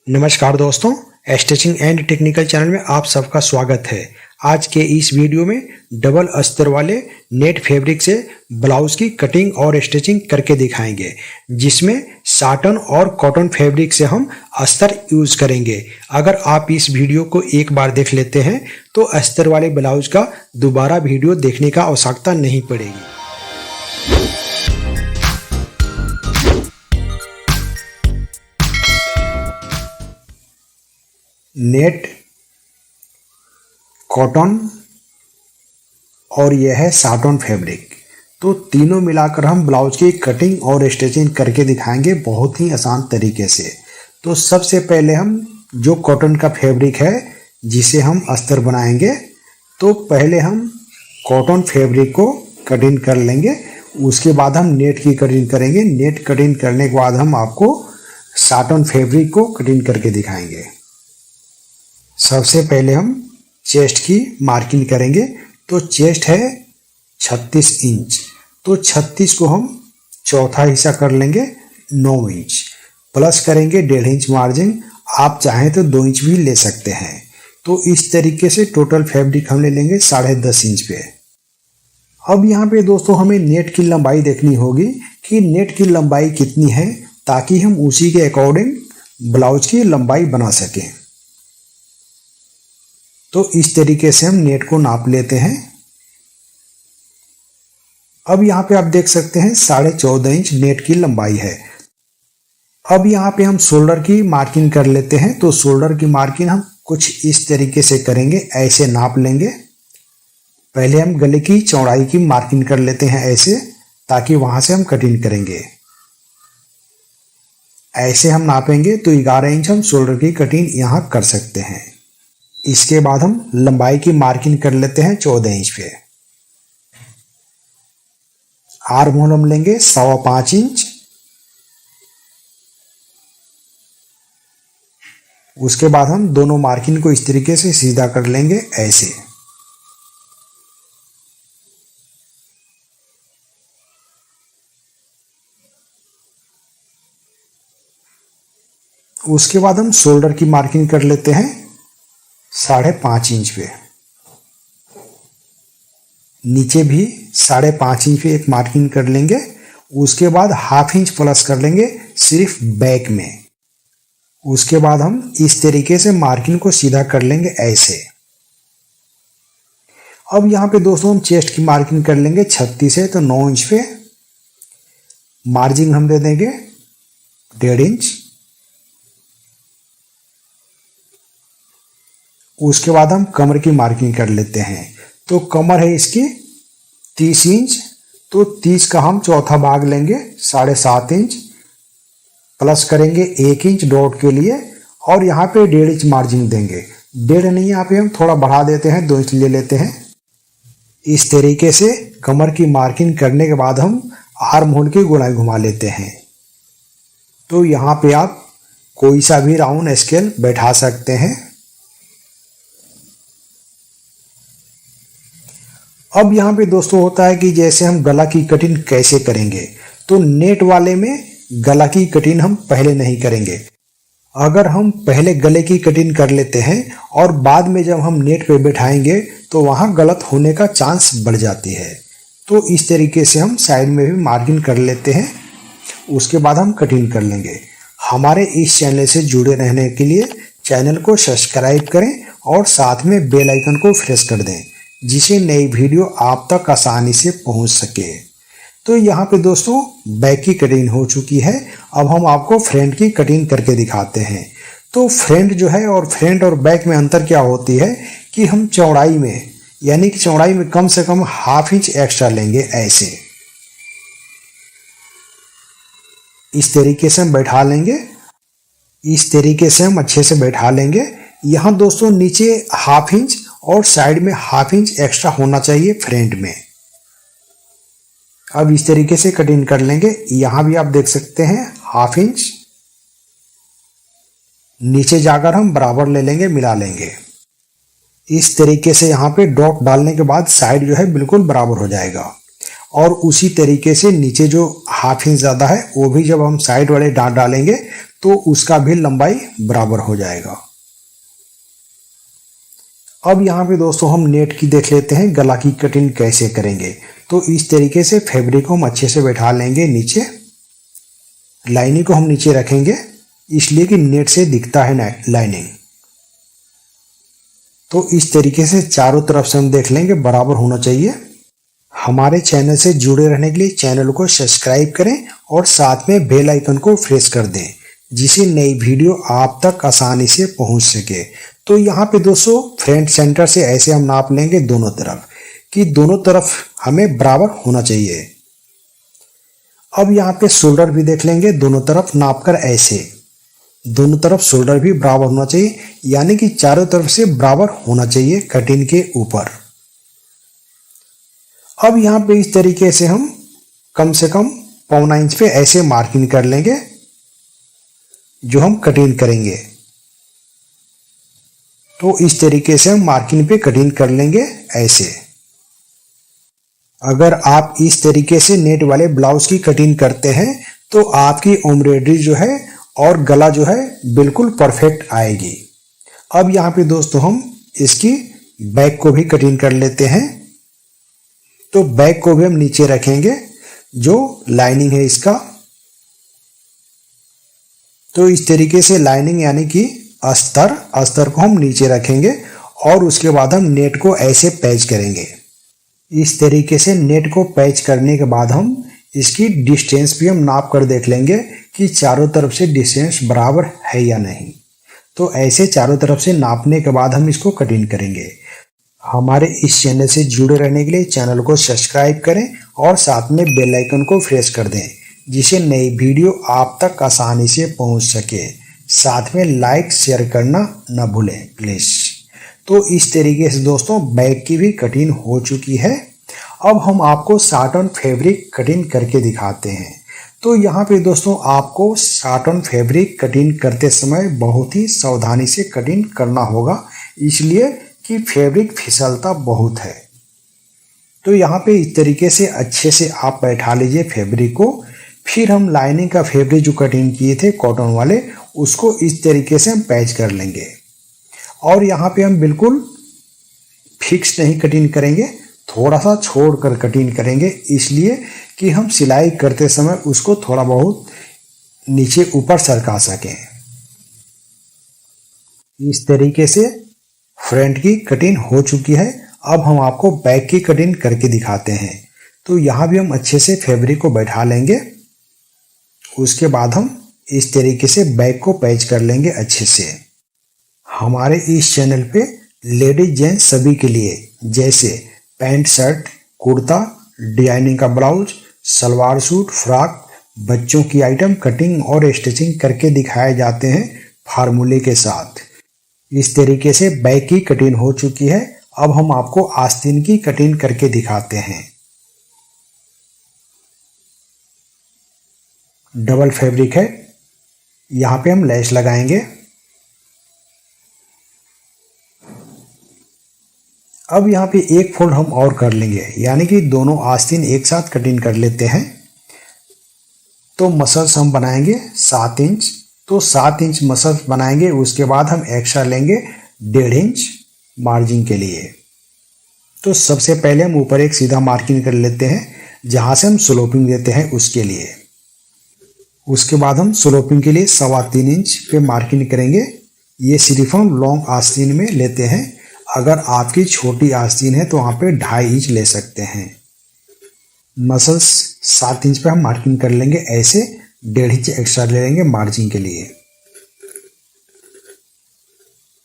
नमस्कार दोस्तों, stitching and technical channel में आप सबका स्वागत है। आज के इस वीडियो में डबल अस्तर वाले नेट फैब्रिक से ब्लाउज की कटिंग और स्टिचिंग करके दिखाएंगे, जिसमें साटन और कॉटन फैब्रिक से हम अस्तर यूज करेंगे। अगर आप इस वीडियो को एक बार देख लेते हैं तो अस्तर वाले ब्लाउज का दोबारा वीडियो देखने का आवश्यकता नहीं पड़ेगी। नेट, कॉटन और यह है साटन फैब्रिक, तो तीनों मिलाकर हम ब्लाउज की कटिंग और स्टिचिंग करके दिखाएंगे बहुत ही आसान तरीके से। तो सबसे पहले हम जो कॉटन का फैब्रिक है जिसे हम अस्तर बनाएंगे, तो पहले हम कॉटन फैब्रिक को कटिंग कर लेंगे। उसके बाद हम नेट की कटिंग करेंगे। नेट कटिंग करने के बाद हम आपको साटन फैब्रिक को कटिंग करके दिखाएंगे। सबसे पहले हम चेस्ट की मार्किंग करेंगे। तो चेस्ट है 36 इंच, तो 36 को हम चौथा हिस्सा कर लेंगे 9 इंच, प्लस करेंगे 1.5 इंच मार्जिन। आप चाहें तो 2 इंच भी ले सकते हैं। तो इस तरीके से टोटल फैब्रिक हम ले लेंगे 10.5 इंच पे। अब यहाँ पे दोस्तों हमें नेट की लंबाई देखनी होगी कि नेट की लंबाई कितनी है, ताकि हम उसी के अकॉर्डिंग ब्लाउज की लंबाई बना सकें। तो इस तरीके से हम नेट को नाप लेते हैं। अब यहाँ पे आप देख सकते हैं 14.5 इंच नेट की लंबाई है। अब यहाँ पे हम शोल्डर की मार्किंग कर लेते हैं। तो शोल्डर की मार्किंग हम कुछ इस तरीके से करेंगे, ऐसे नाप लेंगे। पहले हम गले की चौड़ाई की मार्किंग कर लेते हैं ऐसे, ताकि वहां से हम कटिंग करेंगे। ऐसे हम नापेंगे तो 11 इंच हम शोल्डर की कटिंग यहाँ कर सकते हैं। इसके बाद हम लंबाई की मार्किंग कर लेते हैं 14 इंच पे। आर्म होल हम लेंगे 5.25 इंच। उसके बाद हम दोनों मार्किंग को इस तरीके से सीधा कर लेंगे ऐसे। उसके बाद हम शोल्डर की मार्किंग कर लेते हैं 5.5 इंच पे। नीचे भी 5.5 इंच पे एक मार्किंग कर लेंगे। उसके बाद 1/2 इंच प्लस कर लेंगे सिर्फ बैक में। उसके बाद हम इस तरीके से मार्किंग को सीधा कर लेंगे ऐसे। अब यहाँ पे दोस्तों हम चेस्ट की मार्किंग कर लेंगे 36 है तो 9 इंच पे। मार्जिन हम दे देंगे 1.5 इंच। उसके बाद हम कमर की मार्किंग कर लेते हैं। तो कमर है इसकी 30 इंच, तो 30 का हम चौथा भाग लेंगे 7.5 इंच, प्लस करेंगे 1 इंच डॉट के लिए, और यहाँ पे 1.5 इंच मार्जिन देंगे। 1.5 नहीं, यहाँ पे हम थोड़ा बढ़ा देते हैं, 2 इंच ले लेते हैं। इस तरीके से कमर की मार्किंग करने के बाद हम आर्म होल की गुनाई घुमा लेते हैं। तो यहाँ पे आप कोई सा भी राउंड स्केल बैठा सकते हैं। अब यहाँ पे दोस्तों होता है कि जैसे हम गला की कटिंग कैसे करेंगे, तो नेट वाले में गला की कटिंग हम पहले नहीं करेंगे। अगर हम पहले गले की कटिंग कर लेते हैं और बाद में जब हम नेट पे बैठाएंगे तो वहाँ गलत होने का चांस बढ़ जाती है। तो इस तरीके से हम साइड में भी मार्किंग कर लेते हैं। उसके बाद हम कटिंग कर लेंगे। हमारे इस चैनल से जुड़े रहने के लिए चैनल को सब्सक्राइब करें और साथ में बेल आइकन को प्रेस कर दें, जिसे नई वीडियो आप तक आसानी से पहुंच सके। तो यहाँ पे दोस्तों बैक की कटिंग हो चुकी है। अब हम आपको फ्रंट की कटिंग करके दिखाते हैं। तो फ्रंट जो है और फ्रंट और बैक में अंतर क्या होती है कि हम चौड़ाई में, यानी कि चौड़ाई में कम से कम 1/2 इंच एक्स्ट्रा लेंगे ऐसे। इस तरीके से हम बैठा लेंगे। इस तरीके से हम अच्छे से बैठा लेंगे। यहाँ दोस्तों नीचे 1/2 इंच और साइड में 1/2 इंच एक्स्ट्रा होना चाहिए फ्रंट में। अब इस तरीके से कटिंग कर लेंगे। यहां भी आप देख सकते हैं 1/2 इंच। नीचे जाकर हम बराबर ले लेंगे, मिला लेंगे। इस तरीके से यहाँ पे डॉट डालने के बाद साइड जो है बिल्कुल बराबर हो जाएगा। और उसी तरीके से नीचे जो ½ इंच ज़्यादा है वो भी जब हम साइड वाले डाट डालेंगे तो उसका भी लंबाई बराबर हो जाएगा। अब यहाँ पे दोस्तों हम नेट की देख लेते हैं गला की कटिंग कैसे करेंगे। तो इस तरीके से फैब्रिक को हम अच्छे से बैठा लेंगे नीचे, लाइनिंग को हम नीचे रखेंगे इसलिए कि नेट से दिखता है लाइनिंग। तो इस तरीके से चारों तरफ से हम देख लेंगे बराबर होना चाहिए। हमारे चैनल से जुड़े रहने के लिए चैनल को सब्सक्राइब करें और साथ में बेल आइकन को प्रेस कर दें जिससे नई वीडियो आप तक आसानी से पहुंच सके। तो यहाँ पे दोस्तों फ्रंट सेंटर से ऐसे हम नाप लेंगे दोनों तरफ कि दोनों तरफ हमें बराबर होना चाहिए। अब यहाँ पे शोल्डर भी देख लेंगे दोनों तरफ नाप कर, ऐसे दोनों तरफ शोल्डर भी बराबर होना चाहिए, यानी कि चारों तरफ से बराबर होना चाहिए कटिंग के ऊपर। अब यहाँ पे इस तरीके से हम कम से कम 1.25 इंच पे ऐसे मार्किंग कर लेंगे जो हम कटिंग करेंगे। तो इस तरीके से हम मार्किंग पे कटिंग कर लेंगे ऐसे। अगर आप इस तरीके से नेट वाले ब्लाउज की कटिंग करते हैं तो आपकी एम्ब्रॉयडरी जो है और गला जो है बिल्कुल परफेक्ट आएगी। अब यहाँ पे दोस्तों हम इसकी बैक को भी कटिंग कर लेते हैं। तो बैक को भी हम नीचे रखेंगे जो लाइनिंग है इसका। तो इस तरीके से लाइनिंग यानी कि अस्तर को हम नीचे रखेंगे और उसके बाद हम नेट को ऐसे पैच करेंगे। इस तरीके से नेट को पैच करने के बाद हम इसकी डिस्टेंस भी हम नाप कर देख लेंगे कि चारों तरफ से डिस्टेंस बराबर है या नहीं। तो ऐसे चारों तरफ से नापने के बाद हम इसको कटिंग करेंगे। हमारे इस चैनल से जुड़े रहने के लिए चैनल को सब्सक्राइब करें और साथ में बेल आइकन को प्रेस कर दें जिससे नई वीडियो आप तक आसानी से पहुंच सके। साथ में लाइक शेयर करना न भूलें प्लीज़। तो इस तरीके से दोस्तों बैक की भी कटिंग हो चुकी है। अब हम आपको साटन फैब्रिक कटिंग करके दिखाते हैं। तो यहाँ पे दोस्तों आपको साटन फैब्रिक कटिंग करते समय बहुत ही सावधानी से कटिंग करना होगा, इसलिए कि फैब्रिक फिसलता बहुत है। तो यहाँ पे इस तरीके से अच्छे से आप बैठा लीजिए फैब्रिक को। फिर हम लाइनिंग का फैब्रिक जो कटिंग किए थे कॉटन वाले उसको इस तरीके से हम पैच कर लेंगे। और यहाँ पे हम बिल्कुल फिक्स नहीं कटिंग करेंगे, थोड़ा सा छोड़कर कटिंग करेंगे, इसलिए कि हम सिलाई करते समय उसको थोड़ा बहुत नीचे ऊपर सरका सकें। इस तरीके से फ्रंट की कटिंग हो चुकी है। अब हम आपको बैक की कटिंग करके दिखाते हैं। तो यहाँ भी हम अच्छे से फैब्रिक को बैठा लेंगे। उसके बाद हम इस तरीके से बैक को पैच कर लेंगे अच्छे से। हमारे इस चैनल पे लेडीज जेंट्स सभी के लिए जैसे पैंट शर्ट कुर्ता डिजाइनिंग का ब्लाउज सलवार सूट फ्रॉक बच्चों की आइटम कटिंग और स्टिचिंग करके दिखाए जाते हैं फार्मूले के साथ। इस तरीके से बैक की कटिंग हो चुकी है। अब हम आपको आस्तीन की कटिंग करके दिखाते हैं। डबल फैब्रिक है, यहाँ पे हम लेस लगाएंगे। अब यहाँ पे एक फोल्ड हम और कर लेंगे, यानी कि दोनों आस्तीन एक साथ कटिंग कर लेते हैं। तो मसल्स हम बनाएंगे 7 इंच। तो 7 इंच मसल्स बनाएंगे। उसके बाद हम एक्स्ट्रा लेंगे 1.5 इंच मार्जिन के लिए। तो सबसे पहले हम ऊपर एक सीधा मार्किंग कर लेते हैं जहाँ से हम स्लोपिंग देते हैं उसके लिए। उसके बाद हम स्लोपिंग के लिए 3.25 इंच पे मार्किंग करेंगे। ये सिर्फ हम लॉन्ग आस्तीन में लेते हैं। अगर आपकी छोटी आस्तीन है तो वहाँ पे 2.5 इंच ले सकते हैं। मसल्स 7 इंच पे हम मार्किंग कर लेंगे ऐसे। 1.5 इंच एक्स्ट्रा ले लेंगे मार्जिन के लिए।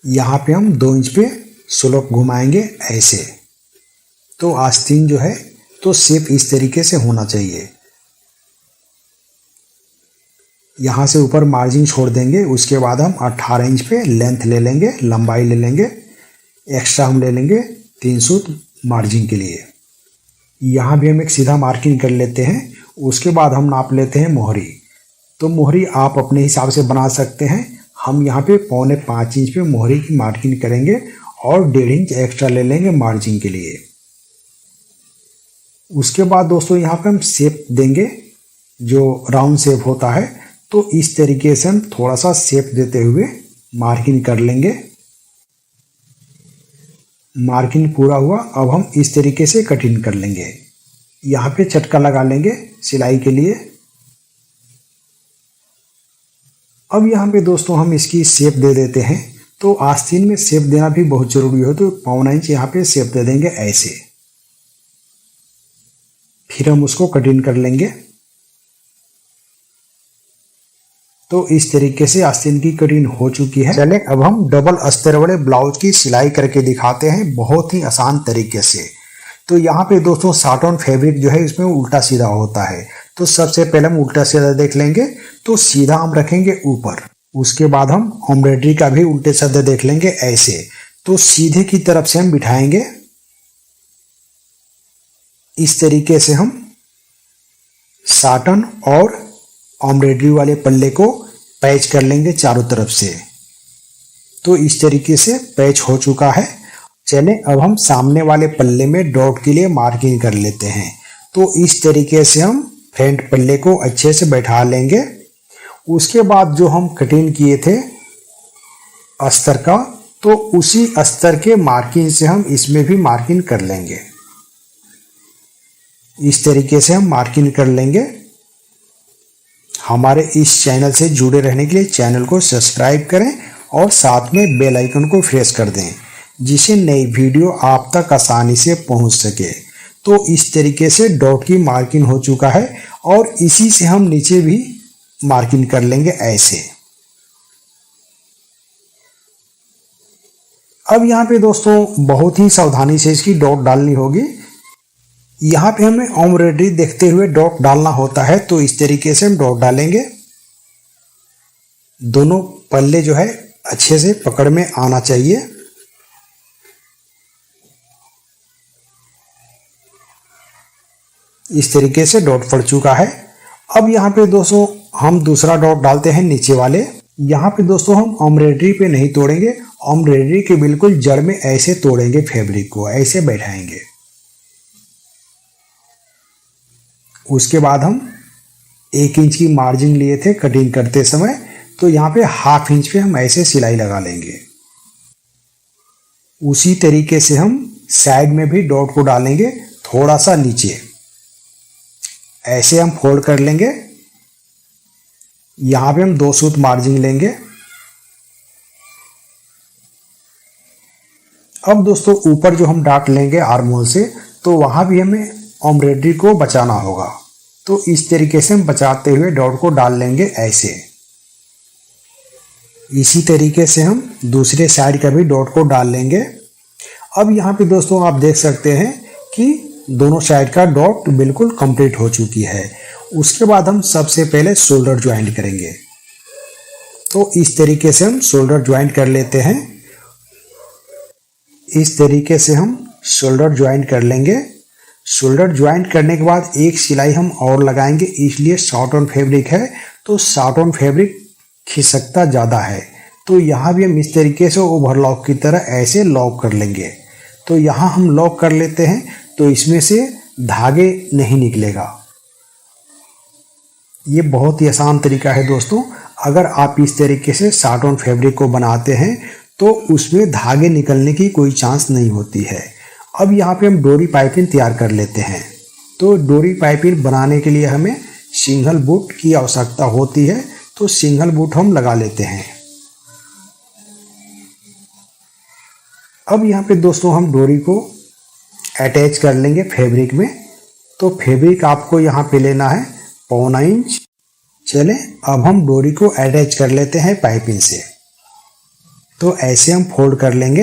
यहाँ पे हम 2 इंच पे स्लोप घुमाएंगे ऐसे। तो आस्तीन जो है तो शेप इस तरीके से होना चाहिए। यहाँ से ऊपर मार्जिन छोड़ देंगे। उसके बाद हम 18 इंच पे लेंथ ले लेंगे, लंबाई ले लेंगे। एक्स्ट्रा हम ले लेंगे 3 सूत मार्जिन के लिए। यहाँ भी हम एक सीधा मार्किंग कर लेते हैं। उसके बाद हम नाप लेते हैं मोहरी। तो मोहरी आप अपने हिसाब से बना सकते हैं। हम यहाँ पे 4.25 इंच पे मोहरी की मार्किंग करेंगे और 1.5 इंच एक्स्ट्रा ले लेंगे मार्जिन के लिए। उसके बाद दोस्तों यहाँ पे हम शेप देंगे, जो राउंड शेप होता है। तो इस तरीके से हम थोड़ा सा शेप देते हुए मार्किंग कर लेंगे। मार्किंग पूरा हुआ, अब हम इस तरीके से कटिंग कर लेंगे। यहाँ पे चटका लगा लेंगे सिलाई के लिए। अब यहाँ पे दोस्तों हम इसकी शेप दे देते हैं। तो आस्तीन में शेप देना भी बहुत जरूरी हो, तो 1.25 इंच यहाँ पे शेप दे देंगे ऐसे। फिर हम उसको कटिंग कर लेंगे। तो इस तरीके से आस्तीन की कटिंग हो चुकी है। चलें अब हम डबल अस्तर वाले ब्लाउज की सिलाई करके दिखाते हैं बहुत ही आसान तरीके से। तो यहाँ पे दोस्तों साटन फैब्रिक जो है इसमें उल्टा सीधा होता है। तो सबसे पहले हम उल्टा सीधा देख लेंगे। तो सीधा हम रखेंगे ऊपर, उसके बाद हम एम्ब्रॉयडरी का भी उल्टे सीधे देख लेंगे ऐसे। तो सीधे की तरफ से हम बिठाएंगे। इस तरीके से हम साटन और एम्ब्रॉयडरी वाले पल्ले को पैच कर लेंगे चारों तरफ से। तो इस तरीके से पैच हो चुका है। चलें अब हम सामने वाले पल्ले में डॉट के लिए मार्किंग कर लेते हैं। तो इस तरीके से हम फ्रंट पल्ले को अच्छे से बैठा लेंगे। उसके बाद जो हम कटिंग किए थे अस्तर का, तो उसी अस्तर के मार्किंग से हम इसमें भी मार्किंग कर लेंगे। इस तरीके से हम मार्किंग कर लेंगे। हमारे इस चैनल से जुड़े रहने के लिए चैनल को सब्सक्राइब करें और साथ में बेल आइकन को प्रेस कर दें, जिससे नई वीडियो आप तक आसानी से पहुंच सके। तो इस तरीके से डॉट की मार्किंग हो चुका है और इसी से हम नीचे भी मार्किंग कर लेंगे ऐसे। अब यहाँ पे दोस्तों बहुत ही सावधानी से इसकी डॉट डालनी होगी। यहाँ पे हमें एम्ब्रॉयडरी देखते हुए डॉट डालना होता है। तो इस तरीके से हम डॉट डालेंगे। दोनों पल्ले जो है अच्छे से पकड़ में आना चाहिए। इस तरीके से डॉट पड़ चुका है। अब यहाँ पे दोस्तों हम दूसरा डॉट डालते हैं नीचे वाले। यहाँ पे दोस्तों हम एम्ब्रॉयडरी पे नहीं तोड़ेंगे, एम्ब्रॉयडरी के बिल्कुल जड़ में ऐसे तोड़ेंगे, फैब्रिक को ऐसे बैठाएंगे। उसके बाद हम 1 इंच की मार्जिन लिए थे कटिंग करते समय। तो यहाँ पे 1/2 इंच पे हम ऐसे सिलाई लगा लेंगे। उसी तरीके से हम साइड में भी डॉट को डालेंगे थोड़ा सा नीचे, ऐसे हम फोल्ड कर लेंगे। यहाँ पे हम 2 सूत मार्जिन लेंगे। अब दोस्तों ऊपर जो हम डाट लेंगे आर्म होल से, तो वहां भी हमें एम्ब्रॉयडरी को बचाना होगा। तो इस तरीके से हम बचाते हुए डॉट को डाल लेंगे ऐसे। इसी तरीके से हम दूसरे साइड का भी डॉट को डाल लेंगे। अब यहाँ पे दोस्तों आप देख सकते हैं कि दोनों साइड का डॉट बिल्कुल कंप्लीट हो चुकी है। उसके बाद हम सबसे पहले शोल्डर ज्वाइंट करेंगे। तो इस तरीके से हम शोल्डर ज्वाइंट कर लेते हैं। इस तरीके से हम शोल्डर ज्वाइंट कर लेंगे। शोल्डर ज्वाइंट करने के बाद एक सिलाई हम और लगाएंगे, इसलिए साटन फैब्रिक है तो साटन फैब्रिक खिसकता ज़्यादा है। तो यहाँ भी हम इस तरीके से ओवरलॉक की तरह ऐसे लॉक कर लेंगे। तो यहाँ हम लॉक कर लेते हैं, तो इसमें से धागे नहीं निकलेगा। ये बहुत ही आसान तरीका है दोस्तों। अगर आप इस तरीके से साटन फैब्रिक को बनाते हैं तो उसमें धागे निकलने की कोई चांस नहीं होती है। अब यहाँ पे हम डोरी पाइपिंग तैयार कर लेते हैं। तो डोरी पाइपिंग बनाने के लिए हमें सिंगल बूट की आवश्यकता होती है। तो सिंगल बूट हम लगा लेते हैं। अब यहाँ पे दोस्तों हम डोरी को अटैच कर लेंगे फैब्रिक में। तो फैब्रिक आपको यहाँ पे लेना है 1.25 इंच। चलें अब हम डोरी को अटैच कर लेते हैं पाइपिंग से। तो ऐसे हम फोल्ड कर लेंगे।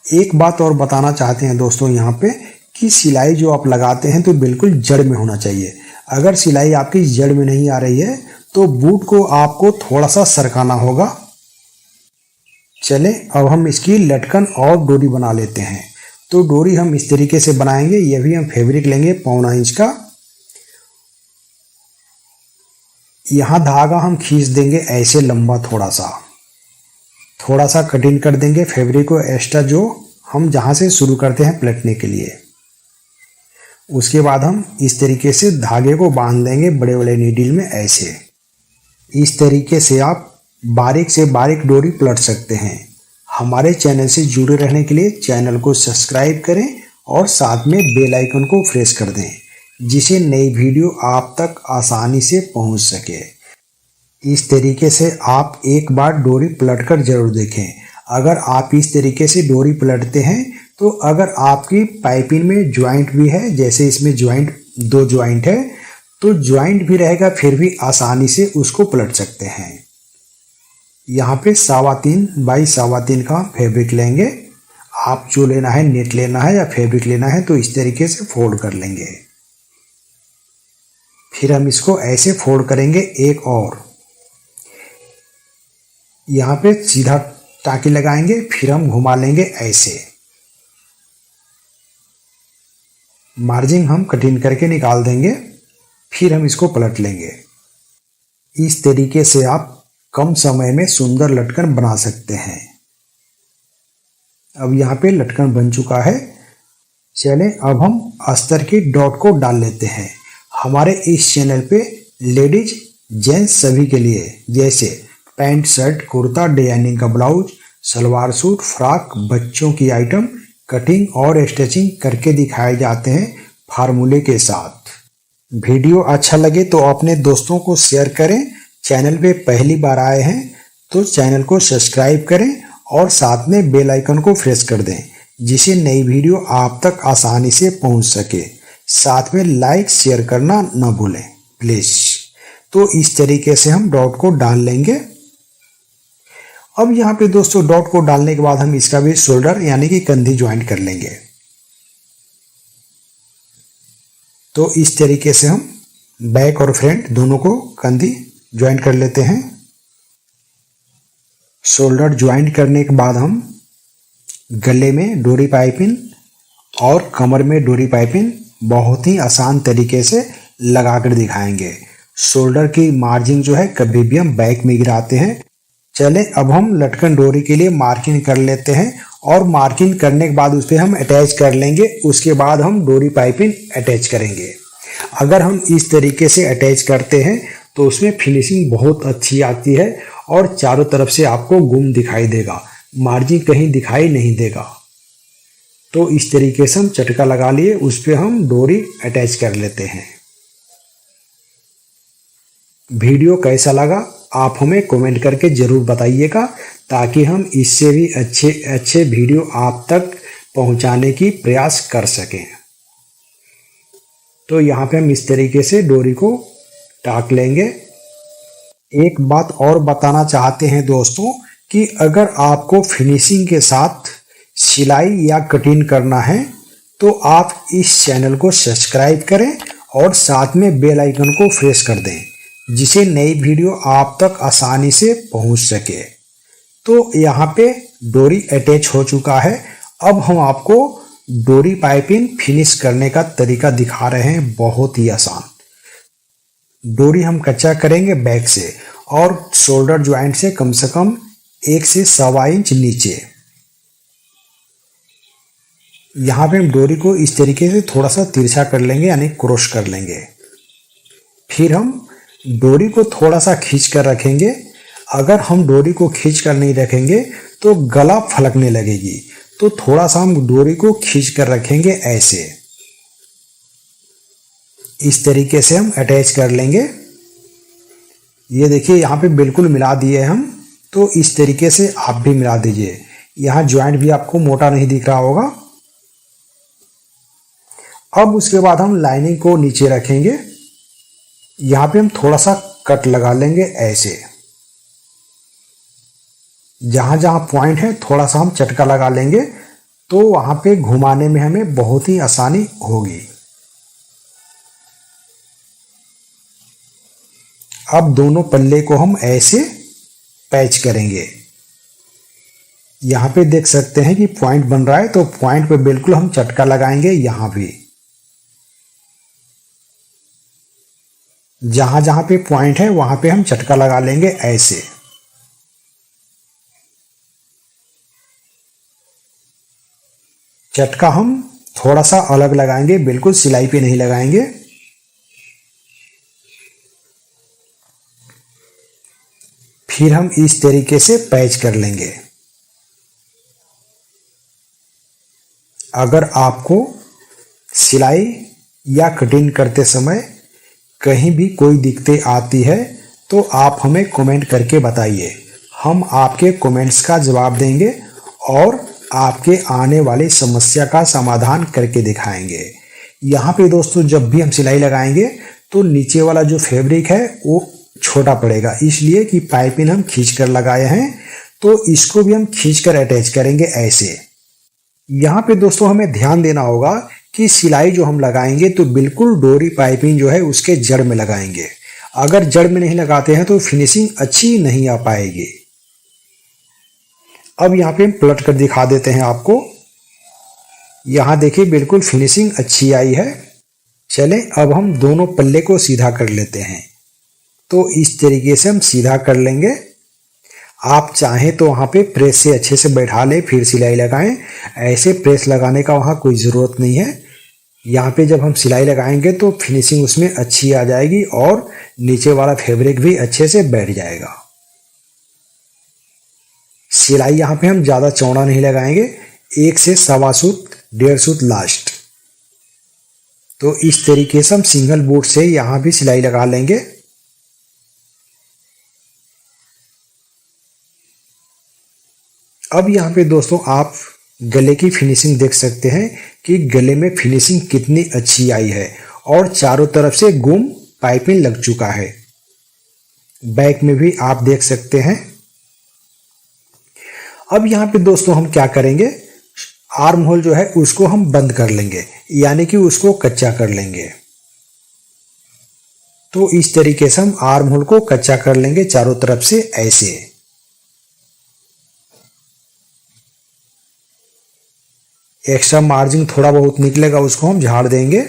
एक बात और बताना चाहते हैं दोस्तों यहाँ पे कि सिलाई जो आप लगाते हैं तो बिल्कुल जड़ में होना चाहिए। अगर सिलाई आपकी जड़ में नहीं आ रही है तो बूट को आपको थोड़ा सा सरकाना होगा। चलें अब हम इसकी लटकन और डोरी बना लेते हैं। तो डोरी हम इस तरीके से बनाएंगे। ये भी हम फैब्रिक लेंगे 1.25 इंच का। यहाँ धागा हम खींच देंगे ऐसे लंबा, थोड़ा सा कटिंग कर देंगे फैब्रिक को एक्स्ट्रा जो हम जहाँ से शुरू करते हैं पलटने के लिए। उसके बाद हम इस तरीके से धागे को बांध लेंगे बड़े बड़े नीडल में ऐसे। इस तरीके से आप बारीक से बारीक डोरी पलट सकते हैं। हमारे चैनल से जुड़े रहने के लिए चैनल को सब्सक्राइब करें और साथ में बेल आइकन को प्रेस कर दें, जिससे नई वीडियो आप तक आसानी से पहुंच सके। इस तरीके से आप एक बार डोरी पलटकर जरूर देखें। अगर आप इस तरीके से डोरी पलटते हैं तो अगर आपकी पाइपिंग में ज्वाइंट भी है, जैसे इसमें ज्वाइंट 2 ज्वाइंट है, तो ज्वाइंट भी रहेगा, फिर भी आसानी से उसको पलट सकते हैं। यहाँ पे 3.25 बाई 3.25 का फैब्रिक लेंगे। आप जो लेना है, नेट लेना है या फैब्रिक लेना है, तो इस तरीके से फोल्ड कर लेंगे। फिर हम इसको ऐसे फोल्ड करेंगे एक और। यहाँ पे सीधा टाँकी लगाएंगे, फिर हम घुमा लेंगे ऐसे। मार्जिन हम कटिंग करके निकाल देंगे, फिर हम इसको पलट लेंगे। इस तरीके से आप कम समय में सुंदर लटकन बना सकते हैं। अब यहाँ पे लटकन बन चुका है। चलें अब हम अस्तर की डॉट को डाल लेते हैं। हमारे इस चैनल पे लेडीज जेंट्स सभी के लिए, जैसे पैंट शर्ट कुर्ता, डिजाइनिंग का ब्लाउज, सलवार सूट, फ्रॉक, बच्चों की आइटम कटिंग और स्टिचिंग करके दिखाए जाते हैं फार्मूले के साथ। वीडियो अच्छा लगे तो अपने दोस्तों को शेयर करें। चैनल पे पहली बार आए हैं तो चैनल को सब्सक्राइब करें और साथ में बेल आइकन को प्रेस कर दें, जिससे नई वीडियो आप तक आसानी से पहुंच सके। साथ में लाइक शेयर करना ना भूलें प्लीज। तो इस तरीके से हम डॉट को डाल लेंगे। अब यहाँ पे दोस्तों डॉट को डालने के बाद हम इसका भी शोल्डर यानी कि कंधी ज्वाइंट कर लेंगे। तो इस तरीके से हम बैक और फ्रंट दोनों को कंधी ज्वाइंट कर लेते हैं। शोल्डर ज्वाइंट करने के बाद हम गले में डोरी पाइपिंग और कमर में डोरी पाइपिंग बहुत ही आसान तरीके से लगाकर दिखाएंगे। शोल्डर की मार्जिन जो है कभी भी हम बैक में गिराते हैं। चलें अब हम लटकन डोरी के लिए मार्किंग कर लेते हैं और मार्किंग करने के बाद उस पर हम अटैच कर लेंगे। उसके बाद हम डोरी पाइपिंग अटैच करेंगे। अगर हम इस तरीके से अटैच करते हैं तो उसमें फिनिशिंग बहुत अच्छी आती है और चारों तरफ से आपको गुम दिखाई देगा, मार्जिन कहीं दिखाई नहीं देगा। तो इस तरीके से हम चटका लगा लिए, उस पर हम डोरी अटैच कर लेते हैं। वीडियो कैसा लगा आप हमें कमेंट करके जरूर बताइएगा, ताकि हम इससे भी अच्छे वीडियो आप तक पहुंचाने की प्रयास कर सकें। तो यहाँ पे हम इस तरीके से डोरी को टाक लेंगे। एक बात और बताना चाहते हैं दोस्तों कि अगर आपको फिनिशिंग के साथ सिलाई या कटिंग करना है तो आप इस चैनल को सब्सक्राइब करें और साथ में बेल आइकन को प्रेस कर दें, जिसे नई वीडियो आप तक आसानी से पहुंच सके। तो यहाँ पे डोरी अटैच हो चुका है। अब हम आपको डोरी पाइपिंग फिनिश करने का तरीका दिखा रहे हैं, बहुत ही आसान। डोरी हम कच्चा करेंगे बैक से और शोल्डर ज्वाइंट से कम 1 से 1.25 इंच नीचे। यहाँ पे हम डोरी को इस तरीके से थोड़ा सा तिरछा कर लेंगे, यानी क्रॉस कर लेंगे। फिर हम डोरी को थोड़ा सा खींच कर रखेंगे। अगर हम डोरी को खींच कर नहीं रखेंगे तो गला फलकने लगेगी, तो थोड़ा सा हम डोरी को खींच कर रखेंगे ऐसे। इस तरीके से हम अटैच कर लेंगे। ये देखिए यहाँ पे बिल्कुल मिला दिए हम। तो इस तरीके से आप भी मिला दीजिए। यहाँ ज्वाइंट भी आपको मोटा नहीं दिख रहा होगा। अब उसके बाद हम लाइनिंग को नीचे रखेंगे। यहाँ पे हम थोड़ा सा कट लगा लेंगे ऐसे। जहां जहां पॉइंट है थोड़ा सा हम चटका लगा लेंगे, तो वहां पे घुमाने में हमें बहुत ही आसानी होगी। अब दोनों पल्ले को हम ऐसे पैच करेंगे। यहाँ पे देख सकते हैं कि पॉइंट बन रहा है, तो पॉइंट पे बिल्कुल हम चटका लगाएंगे। यहाँ भी जहां जहां पे पॉइंट है वहां पे हम चटका लगा लेंगे ऐसे। चटका हम थोड़ा सा अलग लगाएंगे, बिल्कुल सिलाई पे नहीं लगाएंगे। फिर हम इस तरीके से पैच कर लेंगे। अगर आपको सिलाई या कटिंग करते समय कहीं भी कोई दिक्कतें आती है तो आप हमें कमेंट करके बताइए, हम आपके कमेंट्स का जवाब देंगे और आपके आने वाली समस्या का समाधान करके दिखाएंगे। यहाँ पे दोस्तों जब भी हम सिलाई लगाएंगे तो नीचे वाला जो फैब्रिक है वो छोटा पड़ेगा, इसलिए कि पाइपिंग हम खींच कर लगाए हैं, तो इसको भी हम खींच कर अटैच करेंगे ऐसे। यहाँ पे दोस्तों हमें ध्यान देना होगा कि सिलाई जो हम लगाएंगे तो बिल्कुल डोरी पाइपिंग जो है उसके जड़ में लगाएंगे। अगर जड़ में नहीं लगाते हैं तो फिनिशिंग अच्छी नहीं आ पाएगी। अब यहाँ पे हम पलट कर दिखा देते हैं आपको। यहाँ देखिए बिल्कुल फिनिशिंग अच्छी आई है। चलें अब हम दोनों पल्ले को सीधा कर लेते हैं। तो इस तरीके से हम सीधा कर लेंगे। आप चाहें तो वहाँ पे प्रेस से अच्छे से बैठा लें फिर सिलाई लगाएं। ऐसे प्रेस लगाने का वहाँ कोई ज़रूरत नहीं है। यहाँ पे जब हम सिलाई लगाएंगे तो फिनिशिंग उसमें अच्छी आ जाएगी और नीचे वाला फैब्रिक भी अच्छे से बैठ जाएगा। सिलाई यहाँ पे हम ज़्यादा चौड़ा नहीं लगाएंगे, 1 से 1.25 सूत 1.5 सूत लास्ट। तो इस तरीके से हम सिंगल बोर्ड से यहाँ भी सिलाई लगा लेंगे। अब यहाँ पे दोस्तों आप गले की फिनिशिंग देख सकते हैं कि गले में फिनिशिंग कितनी अच्छी आई है और चारों तरफ से गुम पाइपिंग लग चुका है। बैक में भी आप देख सकते हैं। अब यहाँ पे दोस्तों हम क्या करेंगे, आर्म होल जो है उसको हम बंद कर लेंगे, यानी कि उसको कच्चा कर लेंगे। तो इस तरीके से हम आर्म होल को कच्चा कर लेंगे चारों तरफ से ऐसे। एक्स्ट्रा मार्जिन थोड़ा बहुत निकलेगा उसको हम झाड़ देंगे।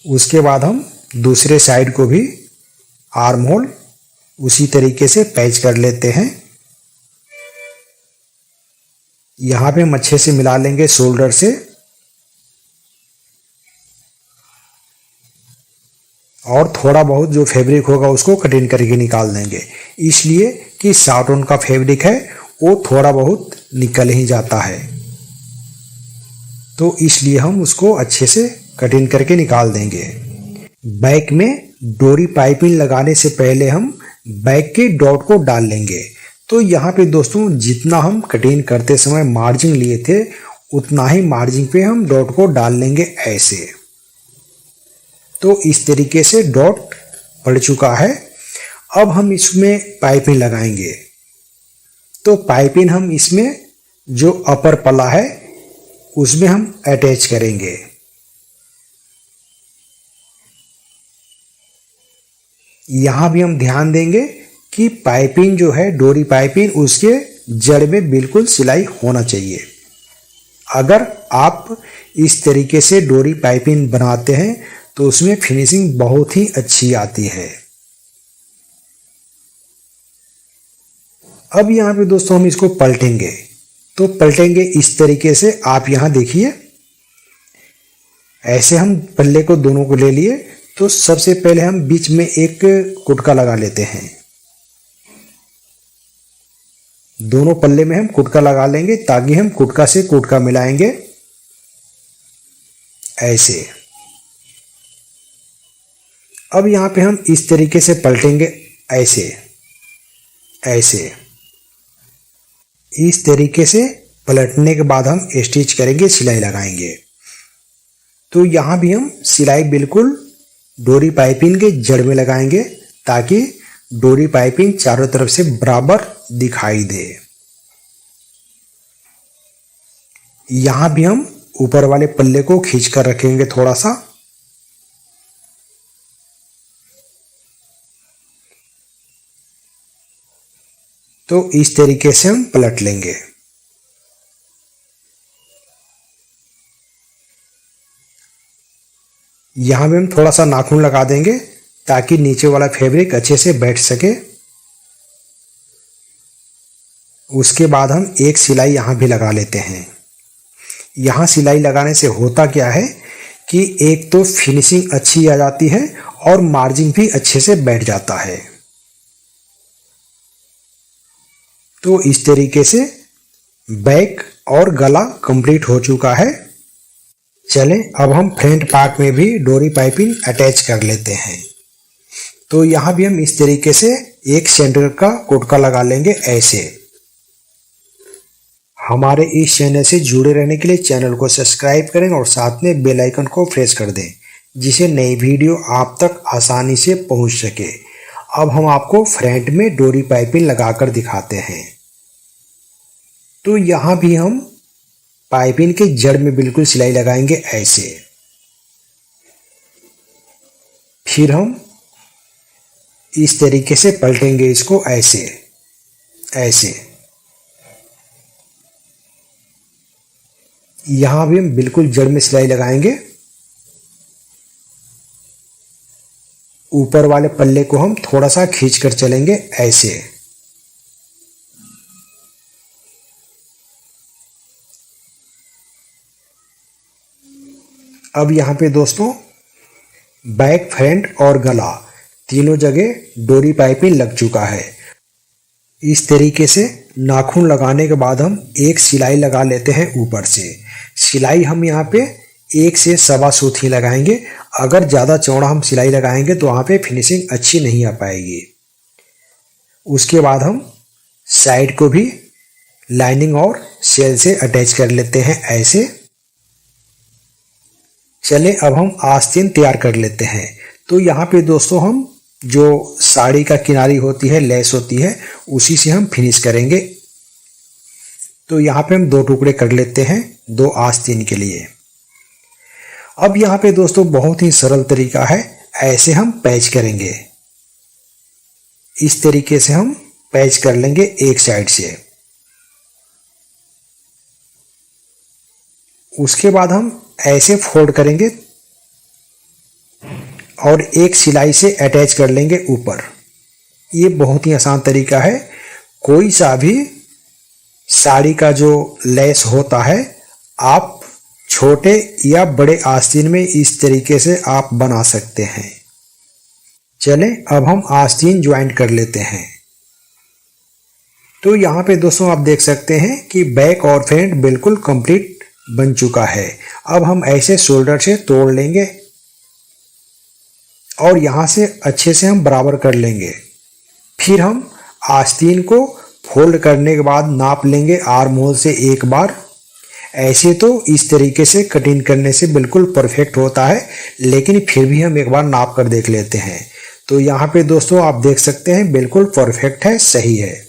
उसके बाद हम दूसरे साइड को भी आर्म होल उसी तरीके से पैच कर लेते हैं। यहां पे हम अच्छे से मिला लेंगे शोल्डर से और थोड़ा बहुत जो फैब्रिक होगा उसको कटिंग करके निकाल देंगे, इसलिए कि साटन का फैब्रिक है वो थोड़ा बहुत निकल ही जाता है, तो इसलिए हम उसको अच्छे से कटिंग करके निकाल देंगे। बैक में डोरी पाइपिंग लगाने से पहले हम बैक के डॉट को डाल लेंगे। तो यहाँ पे दोस्तों जितना हम कटिंग करते समय मार्जिन लिए थे उतना ही मार्जिन पे हम डॉट को डाल लेंगे ऐसे। तो इस तरीके से डॉट पड़ चुका है। अब हम इसमें पाइपिंग लगाएंगे। तो पाइपिंग हम इसमें जो अपर पल्ला है उसमें हम अटैच करेंगे। यहां भी हम ध्यान देंगे कि पाइपिंग जो है डोरी पाइपिंग उसके जड़ में बिल्कुल सिलाई होना चाहिए। अगर आप इस तरीके से डोरी पाइपिंग बनाते हैं तो उसमें फिनिशिंग बहुत ही अच्छी आती है। अब यहाँ पे दोस्तों हम इसको पलटेंगे। तो पलटेंगे इस तरीके से, आप यहाँ देखिए ऐसे हम पल्ले को दोनों को ले लिए। तो सबसे पहले हम बीच में एक कुटका लगा लेते हैं। दोनों पल्ले में हम कुटका लगा लेंगे ताकि हम कुटका से कुटका मिलाएंगे ऐसे। अब यहां पे हम इस तरीके से पलटेंगे ऐसे ऐसे। इस तरीके से पलटने के बाद हम स्टिच करेंगे, सिलाई लगाएंगे। तो यहां भी हम सिलाई बिल्कुल डोरी पाइपिंग के जड़ में लगाएंगे ताकि डोरी पाइपिंग चारों तरफ से बराबर दिखाई दे। यहां भी हम ऊपर वाले पल्ले को खींच कर रखेंगे थोड़ा सा। तो इस तरीके से हम पलट लेंगे। यहां भी हम थोड़ा सा नाखून लगा देंगे ताकि नीचे वाला फैब्रिक अच्छे से बैठ सके। उसके बाद हम एक सिलाई यहाँ भी लगा लेते हैं। यहाँ सिलाई लगाने से होता क्या है कि एक तो फिनिशिंग अच्छी आ जाती है और मार्जिन भी अच्छे से बैठ जाता है। तो इस तरीके से बैक और गला कंप्लीट हो चुका है। चलें अब हम फ्रंट पार्ट में भी डोरी पाइपिंग अटैच कर लेते हैं। तो यहाँ भी हम इस तरीके से एक सेंटर का कोटका लगा लेंगे ऐसे। हमारे इस चैनल से जुड़े रहने के लिए चैनल को सब्सक्राइब करें और साथ में बेल आइकन को प्रेस कर दें, जिससे नई वीडियो आप तक आसानी से पहुंच सके। अब हम आपको फ्रंट में डोरी पाइपिंग लगाकर दिखाते हैं। तो यहाँ भी हम पाइपिंग के जड़ में बिल्कुल सिलाई लगाएंगे ऐसे। फिर हम इस तरीके से पलटेंगे इसको ऐसे ऐसे। यहां भी हम बिल्कुल जड़ में सिलाई लगाएंगे। ऊपर वाले पल्ले को हम थोड़ा सा खींचकर चलेंगे ऐसे। अब यहाँ पे दोस्तों बैक, फ्रंट और गला तीनों जगह डोरी पाइपिंग लग चुका है। इस तरीके से नाखून लगाने के बाद हम एक सिलाई लगा लेते हैं ऊपर से। सिलाई हम यहाँ पे 1 से 1.25 सूत ही लगाएंगे। अगर ज़्यादा चौड़ा हम सिलाई लगाएंगे तो वहाँ पे फिनिशिंग अच्छी नहीं आ पाएगी। उसके बाद हम साइड को भी लाइनिंग और सेल से अटैच कर लेते हैं ऐसे। चले अब हम आस्तीन तैयार कर लेते हैं। तो यहाँ पे दोस्तों हम जो साड़ी का किनारी होती है, लेस होती है, उसी से हम फिनिश करेंगे। तो यहाँ पे हम 2 टुकड़े कर लेते हैं 2 आस्तीन के लिए। अब यहाँ पे दोस्तों बहुत ही सरल तरीका है, ऐसे हम पैच करेंगे। इस तरीके से हम पैच कर लेंगे एक साइड से। उसके बाद हम ऐसे फोल्ड करेंगे और एक सिलाई से अटैच कर लेंगे ऊपर। ये बहुत ही आसान तरीका है। कोई सा भी साड़ी का जो लेस होता है आप छोटे या बड़े आस्तीन में इस तरीके से आप बना सकते हैं। चलें अब हम आस्तीन ज्वाइंट कर लेते हैं। तो यहाँ पे दोस्तों आप देख सकते हैं कि बैक और फ्रंट बिल्कुल कंप्लीट बन चुका है। अब हम ऐसे शोल्डर से तोड़ लेंगे और यहाँ से अच्छे से हम बराबर कर लेंगे। फिर हम आस्तीन को फोल्ड करने के बाद नाप लेंगे आर्म होल से एक बार। ऐसे तो इस तरीके से कटिंग करने से बिल्कुल परफेक्ट होता है, लेकिन फिर भी हम एक बार नाप कर देख लेते हैं। तो यहाँ पे दोस्तों आप देख सकते हैं बिल्कुल परफेक्ट है, सही है।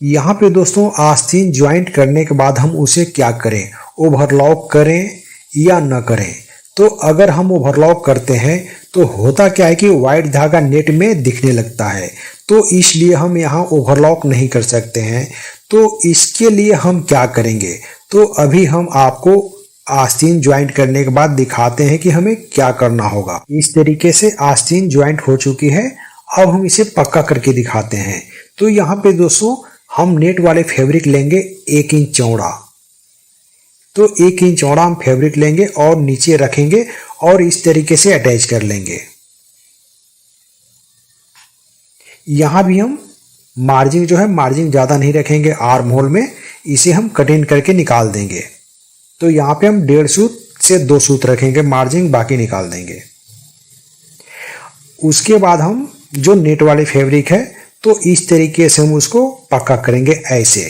यहाँ पे दोस्तों आस्तीन ज्वाइंट करने के बाद हम उसे क्या करें, ओवरलॉक करें या न करें। तो अगर हम ओवरलॉक करते हैं तो होता क्या है कि वाइट धागा नेट में दिखने लगता है, तो इसलिए हम यहाँ ओवरलॉक नहीं कर सकते हैं। तो इसके लिए हम क्या करेंगे, तो अभी हम आपको आस्तीन ज्वाइंट करने के बाद दिखाते हैं कि हमें क्या करना होगा। इस तरीके से आस्तीन ज्वाइंट हो चुकी है। अब हम इसे पक्का करके दिखाते हैं। तो यहाँ पे दोस्तों हम नेट वाले फैब्रिक लेंगे 1 इंच चौड़ा। तो 1 इंच चौड़ा हम फैब्रिक लेंगे और नीचे रखेंगे और इस तरीके से अटैच कर लेंगे। यहां भी हम मार्जिन जो है मार्जिन ज्यादा नहीं रखेंगे आर्म होल में, इसे हम कटिंग करके निकाल देंगे। तो यहाँ पे हम 1.5 सूत से 2 सूत रखेंगे मार्जिन, बाकी निकाल देंगे। उसके बाद हम जो नेट वाले फैब्रिक है तो इस तरीके से हम उसको पक्का करेंगे ऐसे।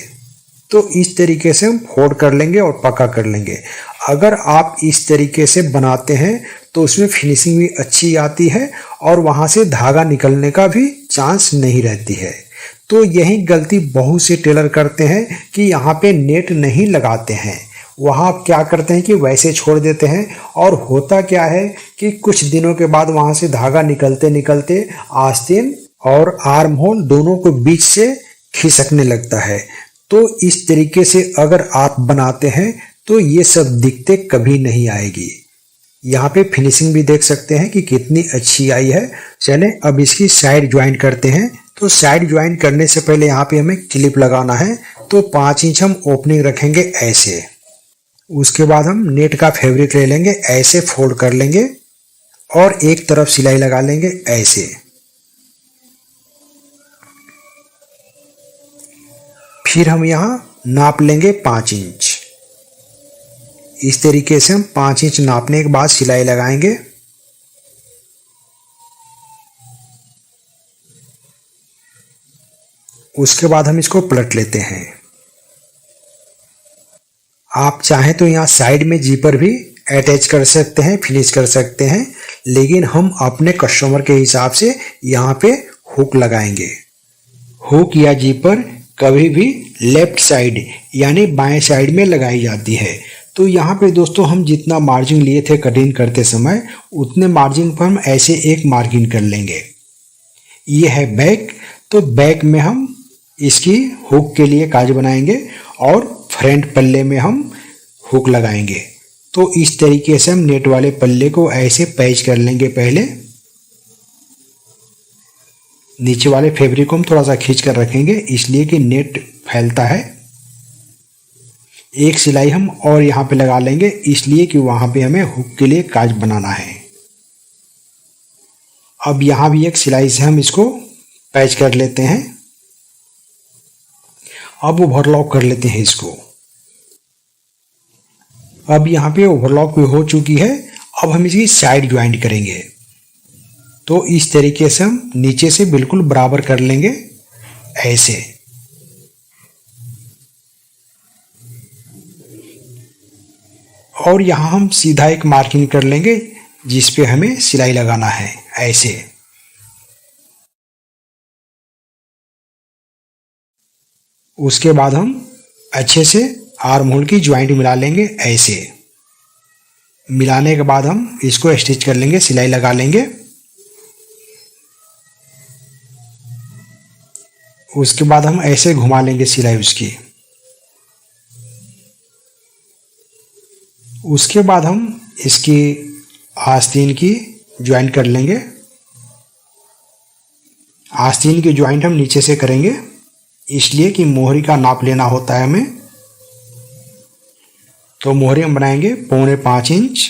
तो इस तरीके से हम फोल्ड कर लेंगे और पक्का कर लेंगे। अगर आप इस तरीके से बनाते हैं तो उसमें फिनिशिंग भी अच्छी आती है और वहां से धागा निकलने का भी चांस नहीं रहती है। तो यही गलती बहुत से टेलर करते हैं कि यहाँ पे नेट नहीं लगाते हैं, वहाँ क्या करते हैं कि वैसे छोड़ देते हैं। और होता क्या है कि कुछ दिनों के बाद वहाँ से धागा निकलते निकलते आस्तीन और आर्म होल दोनों को बीच से खिसकने लगता है। तो इस तरीके से अगर आप बनाते हैं तो ये सब दिक्कतें कभी नहीं आएगी। यहाँ पे फिनिशिंग भी देख सकते हैं कि कितनी अच्छी आई है। चलें अब इसकी साइड ज्वाइंट करते हैं। तो साइड ज्वाइन करने से पहले यहाँ पे हमें क्लिप लगाना है, तो 5 इंच हम ओपनिंग रखेंगे ऐसे। उसके बाद हम नेट का फैब्रिक ले लेंगे, ऐसे फोल्ड कर लेंगे और एक तरफ सिलाई लगा लेंगे ऐसे। फिर हम यहाँ नाप लेंगे 5 इंच। इस तरीके से हम 5 इंच नापने के बाद सिलाई लगाएंगे। उसके बाद हम इसको पलट लेते हैं। आप चाहें तो यहाँ साइड में जीपर भी अटैच कर सकते हैं, फिनिश कर सकते हैं, लेकिन हम अपने कस्टमर के हिसाब से यहाँ पे हुक लगाएंगे। हुक या जीपर कभी भी लेफ्ट साइड यानी बाएं साइड में लगाई जाती है। तो यहाँ पे दोस्तों हम जितना मार्जिन लिए थे कटिंग करते समय, उतने मार्जिन पर हम ऐसे एक मार्किंग कर लेंगे। ये है बैक, तो बैक में हम इसकी हुक के लिए काज बनाएंगे और फ्रंट पल्ले में हम हुक लगाएंगे। तो इस तरीके से हम नेट वाले पल्ले को ऐसे पैच कर लेंगे। पहले नीचे वाले फैब्रिक को हम थोड़ा सा खींच कर रखेंगे, इसलिए कि नेट फैलता है। एक सिलाई हम और यहाँ पे लगा लेंगे, इसलिए कि वहां पे हमें हुक के लिए काज बनाना है। अब यहाँ भी एक सिलाई से हम इसको पैच कर लेते हैं। अब ओवरलॉक कर लेते हैं इसको। अब यहाँ पे ओवरलॉक भी हो चुकी है। अब हम इसकी साइड ज्वाइंट करेंगे। तो इस तरीके से हम नीचे से बिल्कुल बराबर कर लेंगे ऐसे। और यहाँ हम सीधा एक मार्किंग कर लेंगे जिस पे हमें सिलाई लगाना है ऐसे। उसके बाद हम अच्छे से आर्म होल की ज्वाइंट मिला लेंगे ऐसे। मिलाने के बाद हम इसको स्टिच कर लेंगे, सिलाई लगा लेंगे। उसके बाद हम ऐसे घुमा लेंगे सिलाई उसकी। उसके बाद हम इसकी आस्तीन की ज्वाइंट कर लेंगे। आस्तीन की ज्वाइंट हम नीचे से करेंगे, इसलिए कि मोहरी का नाप लेना होता है हमें। तो मोहरी हम बनाएंगे 4.25 इंच।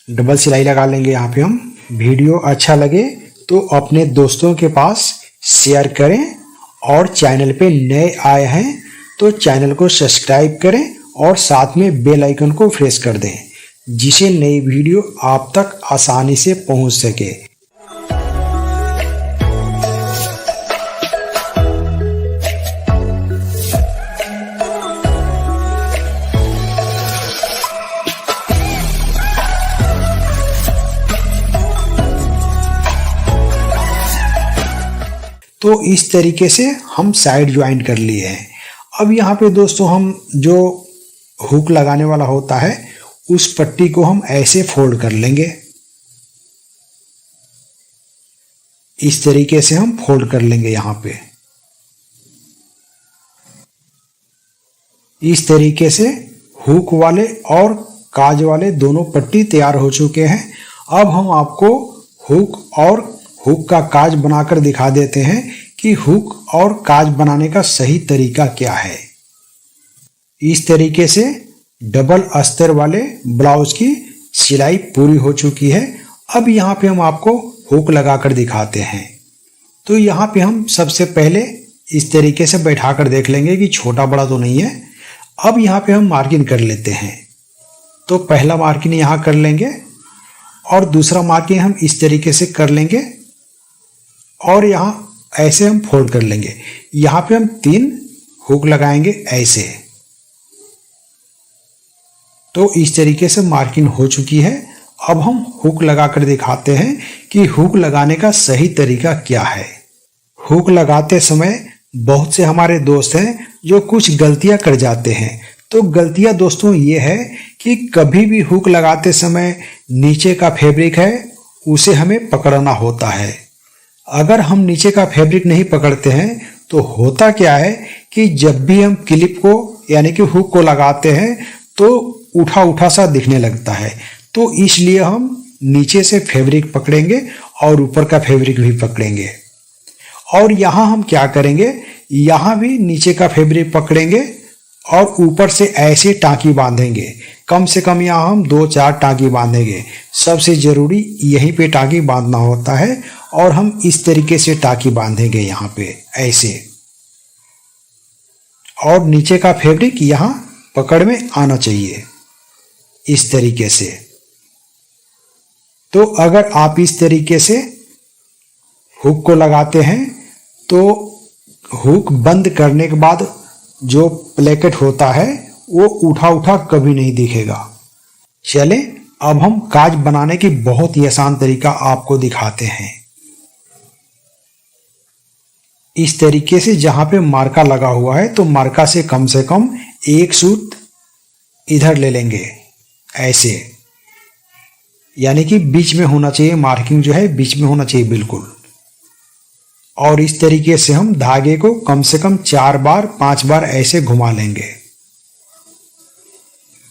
डबल सिलाई लगा लेंगे यहाँ पे हम। वीडियो अच्छा लगे तो अपने दोस्तों के पास शेयर करें, और चैनल पे नए आए हैं तो चैनल को सब्सक्राइब करें और साथ में बेल आइकन को प्रेस कर दें, जिससे नई वीडियो आप तक आसानी से पहुंच सके। तो इस तरीके से हम साइड ज्वाइंट कर लिए हैं। अब यहाँ पे दोस्तों हम जो हुक लगाने वाला होता है उस पट्टी को हम ऐसे फोल्ड कर लेंगे। इस तरीके से हम फोल्ड कर लेंगे यहाँ पे। इस तरीके से हुक वाले और काज वाले दोनों पट्टी तैयार हो चुके हैं। अब हम आपको हुक का काज बनाकर दिखा देते हैं कि हुक और काज बनाने का सही तरीका क्या है। इस तरीके से डबल अस्तर वाले ब्लाउज की सिलाई पूरी हो चुकी है। अब यहाँ पे हम आपको हुक लगाकर दिखाते हैं। तो यहाँ पे हम सबसे पहले इस तरीके से बैठाकर देख लेंगे कि छोटा बड़ा तो नहीं है। अब यहाँ पे हम मार्किंग कर लेते हैं। तो पहला मार्किंग यहाँ कर लेंगे और दूसरा मार्किंग हम इस तरीके से कर लेंगे और यहाँ ऐसे हम फोल्ड कर लेंगे। यहाँ पे हम 3 हुक लगाएंगे ऐसे। तो इस तरीके से मार्किंग हो चुकी है। अब हम हुक लगाकर दिखाते हैं कि हुक लगाने का सही तरीका क्या है। हुक लगाते समय बहुत से हमारे दोस्त हैं जो कुछ गलतियां कर जाते हैं। तो गलतियां दोस्तों ये है कि कभी भी हुक लगाते समय नीचे का फैब्रिक है उसे हमें पकड़ना होता है। अगर हम नीचे का फैब्रिक नहीं पकड़ते हैं तो होता क्या है कि जब भी हम क्लिप को यानी कि हुक को लगाते हैं तो उठा उठा सा दिखने लगता है। तो इसलिए हम नीचे से फैब्रिक पकड़ेंगे और ऊपर का फैब्रिक भी पकड़ेंगे। और यहाँ हम क्या करेंगे, यहाँ भी नीचे का फैब्रिक पकड़ेंगे और ऊपर से ऐसे टाँकी बांधेंगे। कम से कम यहाँ हम 2-4 टाँकी बांधेंगे। सबसे ज़रूरी यहीं पे टाँकी बांधना होता है और हम इस तरीके से टाँकी बांधेंगे यहाँ पे ऐसे, और नीचे का फैब्रिक यहाँ पकड़ में आना चाहिए इस तरीके से। तो अगर आप इस तरीके से हुक को लगाते हैं तो हुक बंद करने के बाद जो प्लेकेट होता है वो उठा उठा कभी नहीं दिखेगा। चले अब हम काज बनाने की बहुत ही आसान तरीका आपको दिखाते हैं। इस तरीके से जहां पे मार्का लगा हुआ है तो मार्का से कम 1 सूत इधर ले लेंगे ऐसे, यानी कि बीच में होना चाहिए, मार्किंग जो है बीच में होना चाहिए बिल्कुल। और इस तरीके से हम धागे को कम से कम 4 बार 5 बार ऐसे घुमा लेंगे।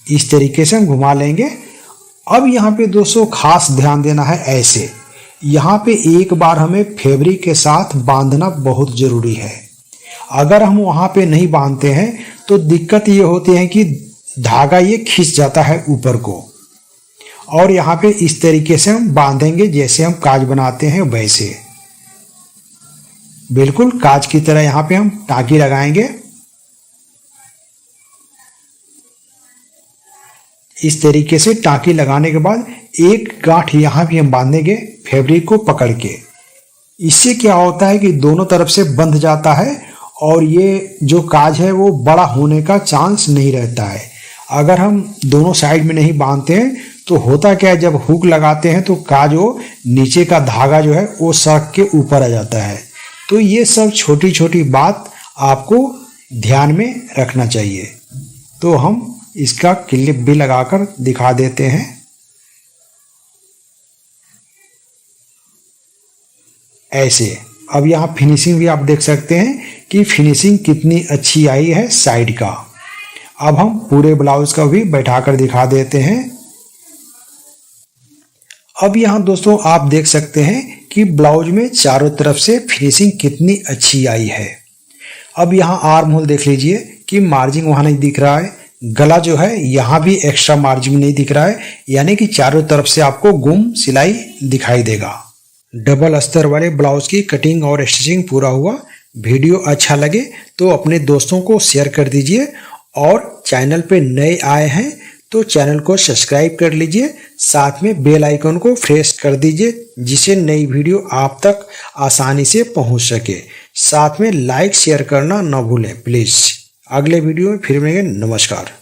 इस तरीके से हम घुमा लेंगे। अब यहाँ पे दोस्तों खास ध्यान देना है, ऐसे यहाँ पे एक बार हमें फैब्रिक के साथ बांधना बहुत ज़रूरी है। अगर हम वहाँ पे नहीं बांधते हैं तो दिक्कत ये होती है कि धागा ये खींच जाता है ऊपर को। और यहाँ पे इस तरीके से हम बांधेंगे जैसे हम काज बनाते हैं वैसे, बिल्कुल काज की तरह यहाँ पे हम टाँकी लगाएंगे। इस तरीके से टाँकी लगाने के बाद एक गांठ यहाँ भी हम बांधेंगे फैब्रिक को पकड़ के। इससे क्या होता है कि दोनों तरफ से बंध जाता है और ये जो काज है वो बड़ा होने का चांस नहीं रहता है। अगर हम दोनों साइड में नहीं बांधते हैं तो होता क्या है, जब हुक लगाते हैं तो काज वो नीचे का धागा जो है वो सड़क के ऊपर आ जाता है। तो ये सब छोटी छोटी बात आपको ध्यान में रखना चाहिए। तो हम इसका क्लिप भी लगाकर दिखा देते हैं। ऐसे अब यहाँ फिनिशिंग भी आप देख सकते हैं कि फिनिशिंग कितनी अच्छी आई है साइड का। अब हम पूरे ब्लाउज का भी बैठाकर दिखा देते हैं। अब यहाँ दोस्तों आप देख सकते हैं कि ब्लाउज में चारों तरफ से फिनिशिंग कितनी अच्छी आई है। अब यहाँ आर्म होल देख लीजिए कि मार्जिन वहाँ नहीं दिख रहा है, गला जो है यहाँ भी एक्स्ट्रा मार्जिन नहीं दिख रहा है, यानी कि चारों तरफ से आपको गुम सिलाई दिखाई देगा। डबल अस्तर वाले ब्लाउज की कटिंग और स्टिचिंग पूरा हुआ। वीडियो अच्छा लगे तो अपने दोस्तों को शेयर कर दीजिए और चैनल पे नए आए हैं तो चैनल को सब्सक्राइब कर लीजिए, साथ में बेल आइकन को प्रेस कर दीजिए जिससे नई वीडियो आप तक आसानी से पहुंच सके। साथ में लाइक शेयर करना ना भूलें प्लीज़। अगले वीडियो में फिर मिलेंगे। नमस्कार।